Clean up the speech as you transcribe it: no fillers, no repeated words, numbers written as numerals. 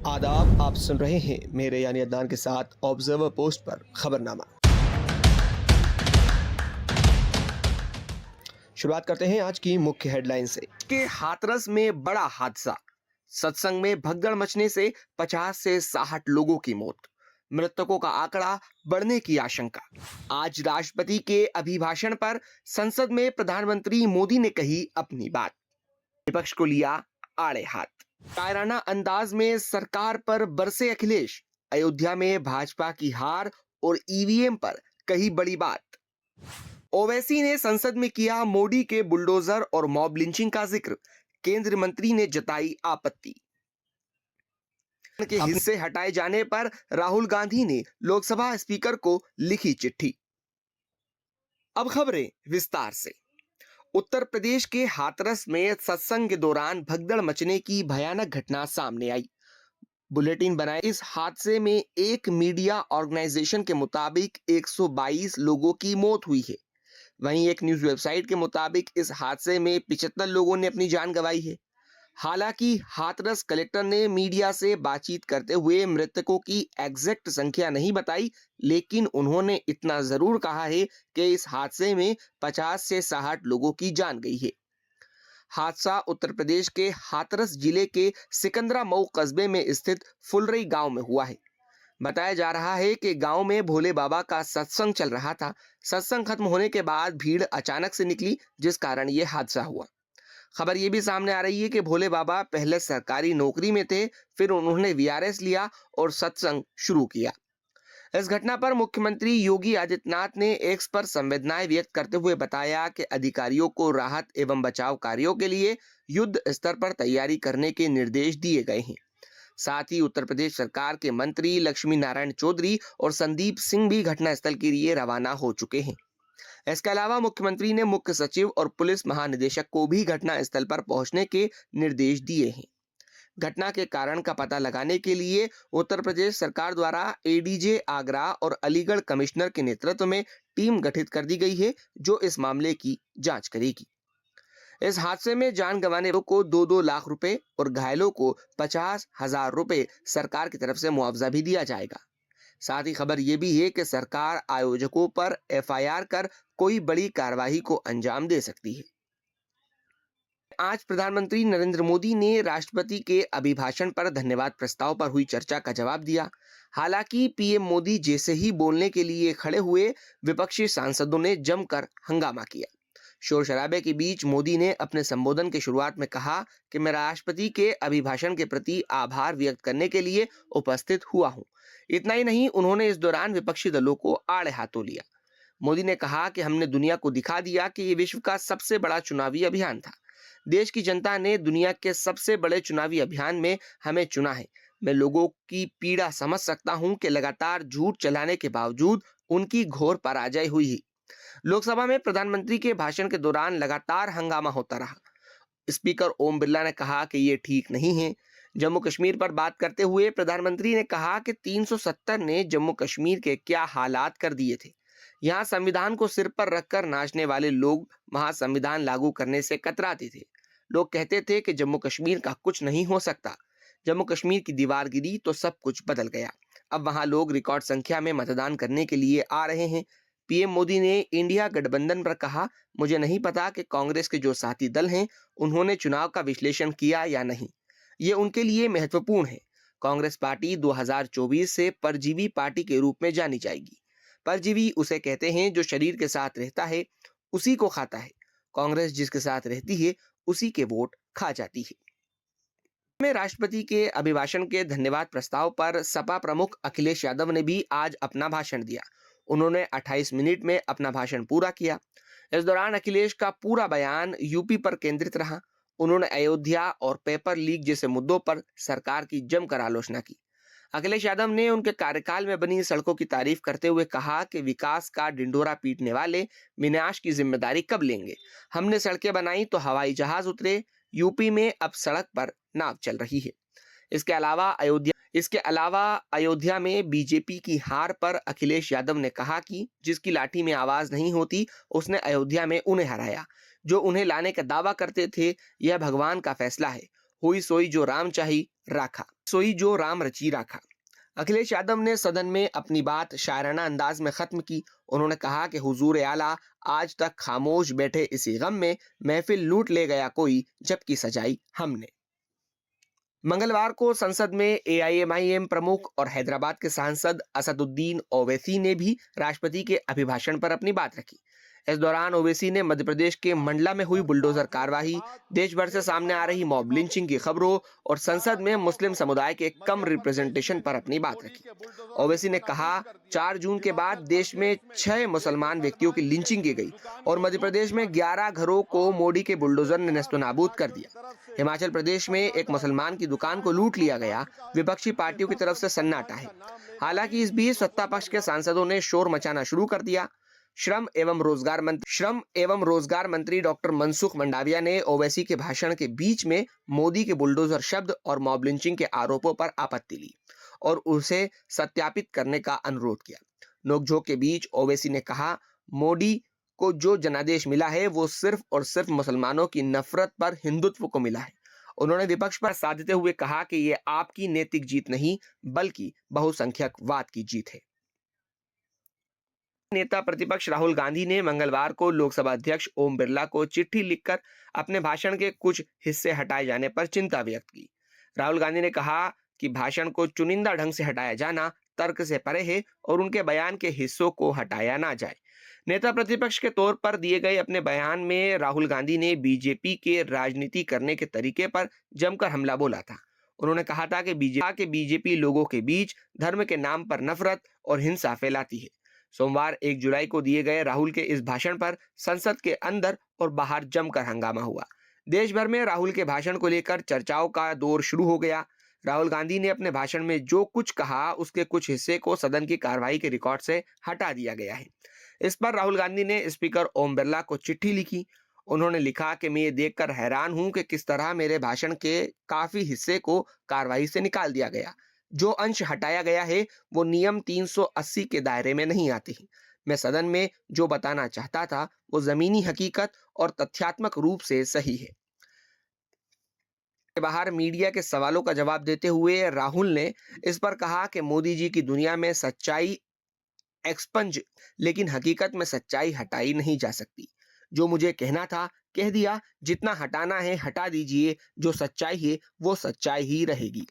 आदाब, आप सुन रहे हैं मेरे यानी अदनान के साथ ऑब्जर्वर पोस्ट पर खबरनामा। शुरुआत करते हैं आज की मुख्य हेडलाइन से। के हाथरस में बड़ा हादसा, सत्संग में भगदड़ मचने से 50 से 60 लोगों की मौत, मृतकों का आंकड़ा बढ़ने की आशंका। आज राष्ट्रपति के अभिभाषण पर संसद में प्रधानमंत्री मोदी ने कही अपनी बात, विपक्ष को लिया आड़े हाथ। कायराना अंदाज में सरकार पर बरसे अखिलेश, अयोध्या में भाजपा की हार और ईवीएम पर कही बड़ी बात। ओवैसी ने संसद में किया मोदी के बुलडोजर और मॉब लिंचिंग का जिक्र, केंद्रीय मंत्री ने जताई आपत्ति। के हिस्से हटाए जाने पर राहुल गांधी ने लोकसभा स्पीकर को लिखी चिट्ठी। अब खबरें विस्तार से। उत्तर प्रदेश के हाथरस में सत्संग के दौरान भगदड़ मचने की भयानक घटना सामने आई। बुलेटिन बनाए इस हादसे में एक मीडिया ऑर्गेनाइजेशन के मुताबिक 122 लोगों की मौत हुई है। वहीं एक न्यूज वेबसाइट के मुताबिक इस हादसे में 75 लोगों ने अपनी जान गंवाई है। हालांकि हाथरस कलेक्टर ने मीडिया से बातचीत करते हुए मृतकों की एग्जैक्ट संख्या नहीं बताई, लेकिन उन्होंने इतना जरूर कहा है कि इस हादसे में 50 से 60 लोगों की जान गई है। हादसा उत्तर प्रदेश के हाथरस जिले के सिकंदरा मऊ कस्बे में स्थित फुलरई गांव में हुआ है। बताया जा रहा है कि गांव में भोले बाबा का सत्संग चल रहा था। सत्संग खत्म होने के बाद भीड़ अचानक से निकली, जिस कारण यह हादसा हुआ। खबर यह भी सामने आ रही है कि भोले बाबा पहले सरकारी नौकरी में थे, फिर उन्होंने वीआरएस लिया और सत्संग शुरू किया। इस घटना पर मुख्यमंत्री योगी आदित्यनाथ ने एक्स पर संवेदनाएं व्यक्त करते हुए बताया कि अधिकारियों को राहत एवं बचाव कार्यों के लिए युद्ध स्तर पर तैयारी करने के निर्देश दिए गए हैं। साथ ही उत्तर प्रदेश सरकार के मंत्री लक्ष्मी नारायण चौधरी और संदीप सिंह भी घटनास्थल के लिए रवाना हो चुके हैं। इसके अलावा मुख्यमंत्री ने मुख्य सचिव और पुलिस महानिदेशक को भी घटनास्थल पर पहुंचने के निर्देश दिए हैं। घटना के कारण का पता लगाने के लिए उत्तर प्रदेश सरकार द्वारा एडीजे आगरा और अलीगढ़ कमिश्नर के नेतृत्व में टीम गठित कर दी गई है, जो इस मामले की जांच करेगी। इस हादसे में जान गंवाने वालों को 2-2 लाख रुपए और घायलों को 50,000 रुपए सरकार की तरफ से मुआवजा भी दिया जाएगा। साथ ही खबर यह भी है कि सरकार आयोजकों पर एफआईआर कर कोई बड़ी कार्रवाई को अंजाम दे सकती है। आज प्रधानमंत्री नरेंद्र मोदी ने राष्ट्रपति के अभिभाषण पर धन्यवाद प्रस्ताव पर हुई चर्चा का जवाब दिया। हालांकि पीएम मोदी जैसे ही बोलने के लिए खड़े हुए, विपक्षी सांसदों ने जमकर हंगामा किया। शोर शराबे के बीच मोदी ने अपने संबोधन की शुरुआत में कहा कि मैं राष्ट्रपति के अभिभाषण के प्रति आभार व्यक्त करने के लिए उपस्थित हुआ हूं। इतना ही नहीं, उन्होंने इस दौरान विपक्षी दलों को आड़े हाथों लिया। मोदी ने कहा कि हमने दुनिया को दिखा दिया कि ये विश्व का सबसे बड़ा चुनावी अभियान था। देश की जनता ने दुनिया के सबसे बड़े चुनावी अभियान में हमें चुना है। मैं लोगों की पीड़ा समझ सकता हूं कि लगातार झूठ चलाने के बावजूद उनकी घोर पराजय हुई है। लोकसभा में प्रधानमंत्री के भाषण के दौरान लगातार हंगामा होता रहा। स्पीकर ओम बिरला ने कहा कि ये ठीक नहीं है। जम्मू कश्मीर पर बात करते हुए प्रधानमंत्री ने कहा कि 370 ने जम्मू कश्मीर के क्या हालात कर दिए थे। यहाँ संविधान को सिर पर रखकर नाचने वाले लोग वहां संविधान लागू करने से कतराते थे। लोग कहते थे कि जम्मू कश्मीर का कुछ नहीं हो सकता। जम्मू कश्मीर की दीवार गिरी तो सब कुछ बदल गया। अब वहां लोग रिकॉर्ड संख्या में मतदान करने के लिए आ रहे हैं। पीएम मोदी ने इंडिया गठबंधन पर कहा, मुझे नहीं पता कि कांग्रेस के जो साथी दल हैं उन्होंने चुनाव का विश्लेषण किया या नहीं। ये उनके लिए महत्वपूर्ण है। कांग्रेस पार्टी 2024 से परजीवी पार्टी के रूप में जानी जाएगी। परजीवी उसे कहते हैं जो शरीर के साथ रहता है उसी को खाता है। कांग्रेस जिसके साथ रहती है उसी के वोट खा जाती है। में राष्ट्रपति के अभिभाषण के धन्यवाद प्रस्ताव पर सपा प्रमुख अखिलेश यादव ने भी आज अपना भाषण दिया। उन्होंने 28 मिनट में अपना भाषण पूरा किया। इस दौरान अखिलेश का पूरा बयान यूपी पर केंद्रित रहा। उन्होंने अयोध्या और पेपर लीक जैसे मुद्दों पर सरकार की जमकर आलोचना की। अखिलेश यादव ने उनके कार्यकाल में बनी सड़कों की तारीफ करते हुए कहा कि विकास का ढिंढोरा पीटने वाले विनाश की जिम्मेदारी कब लेंगे। हमने सड़कें बनाई तो हवाई जहाज उतरे। यूपी में अब सड़क पर नाव चल रही है। इसके अलावा अयोध्या में बीजेपी की हार पर अखिलेश यादव ने कहा कि जिसकी लाठी में आवाज नहीं होती उसने अयोध्या में उन्हें हराया। जो उन्हें लाने का दावा करते थे, यह भगवान का फैसला है। हुई सोई जो राम चाही राखा, सोई जो राम रची राखा। अखिलेश यादव ने सदन में अपनी बात शायराना अंदाज में खत्म की। उन्होंने कहा कि हुजूर आला आज तक खामोश बैठे इसी गम में महफिल लूट ले गया कोई, जबकि सजाई हमने। मंगलवार को संसद में एआईएमआईएम प्रमुख और हैदराबाद के सांसद असदुद्दीन ओवैसी ने भी राष्ट्रपति के अभिभाषण पर अपनी बात रखी। इस दौरान ओवैसी ने मध्य प्रदेश के मंडला में हुई बुलडोजर कार्रवाई, देश भर से सामने आ रही मॉब लिंचिंग की खबरों और संसद में मुस्लिम समुदाय के कम रिप्रेजेंटेशन पर अपनी बात रखी। ओवैसी ने कहा, 4 जून के बाद देश में 6 मुसलमान व्यक्तियों की लिंचिंग की गई और मध्य प्रदेश में 11 घरों को मोदी के बुलडोजर ने नेस्तनाबूद कर दिया। हिमाचल प्रदेश में एक मुसलमान की दुकान को लूट लिया गया। विपक्षी पार्टियों की तरफ से सन्नाटा है। हालांकि इस बीच सत्ता पक्ष के सांसदों ने शोर मचाना शुरू कर दिया। श्रम एवं रोजगार मंत्री डॉक्टर मनसुख मंडाविया ने ओवैसी के भाषण के बीच में मोदी के बुलडोजर शब्द और मॉब लिंचिंग के आरोपों पर आपत्ति ली और उसे सत्यापित करने का अनुरोध किया। नोकझोंक के बीच ओवैसी ने कहा, मोदी को जो जनादेश मिला है वो सिर्फ और सिर्फ मुसलमानों की नफरत पर हिंदुत्व को मिला है। उन्होंने विपक्ष पर साधते हुए कहा कि ये आपकी नैतिक जीत नहीं बल्कि बहुसंख्यकवाद की जीत है। नेता प्रतिपक्ष राहुल गांधी ने मंगलवार को लोकसभा अध्यक्ष ओम बिरला को चिट्ठी लिखकर अपने भाषण के कुछ हिस्से हटाए जाने पर चिंता व्यक्त की। राहुल गांधी ने कहा कि भाषण को चुनिंदा ढंग से हटाया जाना तर्क से परे है और उनके बयान के हिस्सों को हटाया ना जाए। नेता प्रतिपक्ष के तौर पर दिए गए अपने बयान में राहुल गांधी ने बीजेपी के राजनीति करने के तरीके पर जमकर हमला बोला था। उन्होंने कहा था कि बीजेपी लोगों के बीच धर्म के नाम पर नफरत और हिंसा फैलाती है। सोमवार 1 जुलाई को दिए गए राहुल के इस भाषण पर संसद के अंदर और बाहर जमकर हंगामा हुआ। देश भर में राहुल के भाषण को लेकर चर्चाओं का दौर शुरू हो गया। राहुल गांधी ने अपने भाषण में जो कुछ कहा उसके कुछ हिस्से को सदन की कार्रवाई के रिकॉर्ड से हटा दिया गया है। इस पर राहुल गांधी ने स्पीकर ओम बिरला को चिट्ठी लिखी। उन्होंने लिखा कि मैं ये देखकर हैरान हूं कि किस तरह मेरे भाषण के काफी हिस्से को कार्रवाई से निकाल दिया गया। जो अंश हटाया गया है वो नियम 380 के दायरे में नहीं आते हैं। मैं सदन में जो बताना चाहता था वो जमीनी हकीकत और तथ्यात्मक रूप से सही है। बाहर मीडिया के सवालों का जवाब देते हुए राहुल ने इस पर कहा कि मोदी जी की दुनिया में सच्चाई एक्सपंज, लेकिन हकीकत में सच्चाई हटाई नहीं जा सकती। जो मुझे कहना था कह दिया, जितना हटाना है हटा दीजिए, जो सच्चाई है वो सच्चाई ही रहेगी।